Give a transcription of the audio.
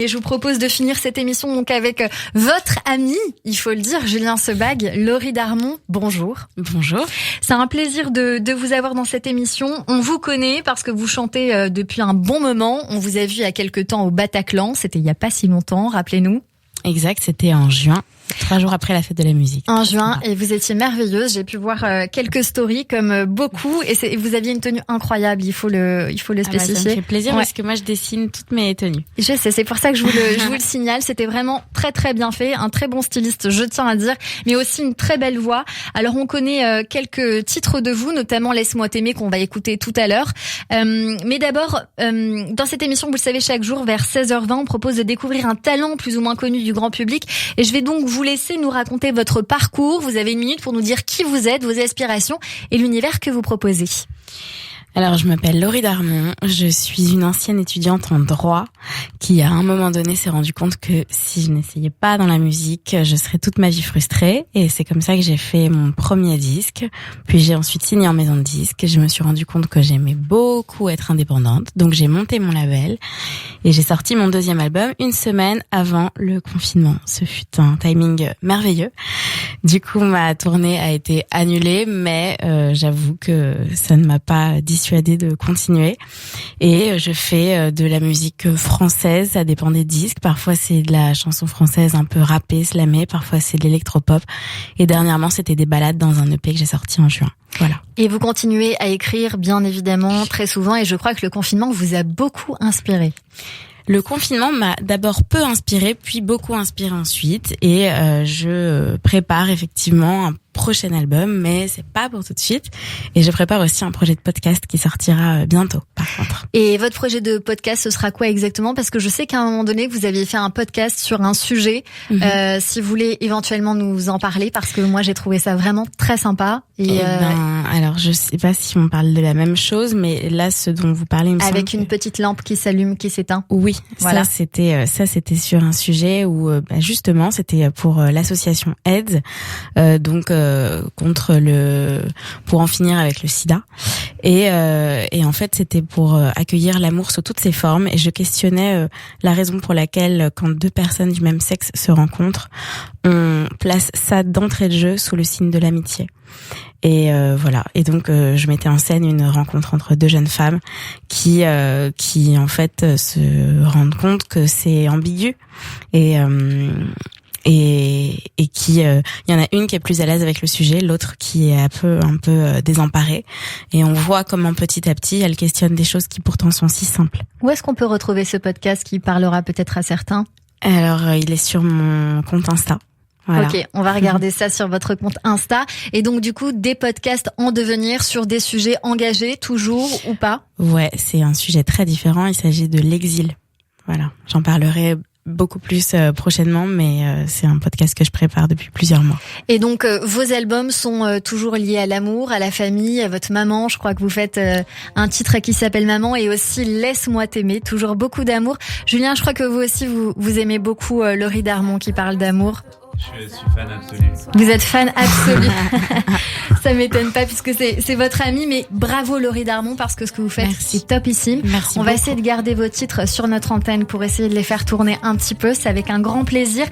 Et je vous propose de finir cette émission donc avec votre ami, il faut le dire, Julien Sebag, Laurie Darmon. Bonjour. Bonjour. C'est un plaisir de vous avoir dans cette émission. On vous connaît parce que vous chantez depuis un bon moment. On vous a vu il y a quelque temps au Bataclan. C'était il n'y a pas si longtemps, rappelez-nous. Exact, c'était en juin. 3 jours après la fête de la musique. En juin, et vous étiez merveilleuse. J'ai pu voir quelques stories comme beaucoup, et vous aviez une tenue incroyable. Il faut le spécifier. Ça me fait plaisir parce que moi je dessine toutes mes tenues. Je sais, c'est pour ça que je vous le signale. C'était vraiment très très bien fait, un très bon styliste, je tiens à dire, mais aussi une très belle voix. Alors on connaît quelques titres de vous, notamment Laisse-moi t'aimer qu'on va écouter tout à l'heure. Mais d'abord, dans cette émission, vous le savez, chaque jour vers 16h20, on propose de découvrir un talent plus ou moins connu du grand public, et je vais donc vous laisser nous raconter votre parcours. Vous avez 1 minute pour nous dire qui vous êtes, vos aspirations et l'univers que vous proposez. Alors, je m'appelle Laurie Darmon, je suis une ancienne étudiante en droit qui, à un moment donné, s'est rendu compte que si je n'essayais pas dans la musique, je serais toute ma vie frustrée. Et c'est comme ça que j'ai fait mon premier disque. Puis j'ai ensuite signé en maison de disque. Je me suis rendu compte que j'aimais beaucoup être indépendante. Donc j'ai monté mon label et j'ai sorti mon 2e album 1 semaine avant le confinement. Ce fut un timing merveilleux. Du coup, ma tournée a été annulée, mais j'avoue que ça ne m'a pas dissuadée de continuer. Et je fais de la musique française, ça dépend des disques. Parfois, c'est de la chanson française un peu rappée, slamée. Parfois, c'est de l'électropop. Et dernièrement, c'était des ballades dans un EP que j'ai sorti en juin. Voilà. Et vous continuez à écrire, bien évidemment, très souvent. Et je crois que le confinement vous a beaucoup inspiré. Le confinement m'a d'abord peu inspiré, puis beaucoup inspiré ensuite. Et je prépare effectivement un prochain album, mais c'est pas pour tout de suite. Et je prépare aussi un projet de podcast qui sortira bientôt, par contre. Et votre projet de podcast, ce sera quoi exactement? Parce que je sais qu'à un moment donné, vous aviez fait un podcast sur un sujet. Si vous voulez éventuellement nous en parler, parce que moi, j'ai trouvé ça vraiment très sympa. Alors, je sais pas si on parle de la même chose, mais là, ce dont vous parlez, il me semble avec une petite lampe qui s'allume, qui s'éteint. Oui, voilà. Ça c'était sur un sujet où justement c'était pour l'association AIDS, pour en finir avec le sida, et en fait c'était pour accueillir l'amour sous toutes ses formes, et je questionnais la raison pour laquelle quand 2 personnes du même sexe se rencontrent, on place ça d'entrée de jeu sous le signe de l'amitié. Et voilà. Et donc je mettais en scène une rencontre entre 2 jeunes femmes qui en fait se rendent compte que c'est ambigu, et qui il y en a une qui est plus à l'aise avec le sujet, l'autre qui est un peu désemparée, et on voit comment petit à petit elle questionne des choses qui pourtant sont si simples. Où est-ce qu'on peut retrouver ce podcast qui parlera peut-être à certains? Alors il est sur mon compte Insta. Voilà. Ok, on va regarder ça sur votre compte Insta. Et donc du coup, des podcasts en devenir sur des sujets engagés, toujours ou pas? Ouais, c'est un sujet très différent. Il s'agit de l'exil. Voilà, j'en parlerai beaucoup plus prochainement, mais c'est un podcast que je prépare depuis plusieurs mois. Et donc vos albums sont toujours liés à l'amour, à la famille, à votre maman. Je crois que vous faites un titre qui s'appelle Maman, et aussi Laisse-moi t'aimer, toujours beaucoup d'amour. Julien, je crois que vous aussi vous aimez beaucoup Laurie Darmon qui parle d'amour. Je suis fan absolu. Vous êtes fan absolu. Ça m'étonne pas puisque c'est votre ami, mais bravo Laurie Darmon, parce que ce que vous faites, c'est topissime. Merci. On va essayer de garder vos titres sur notre antenne pour essayer de les faire tourner un petit peu. C'est avec un grand plaisir.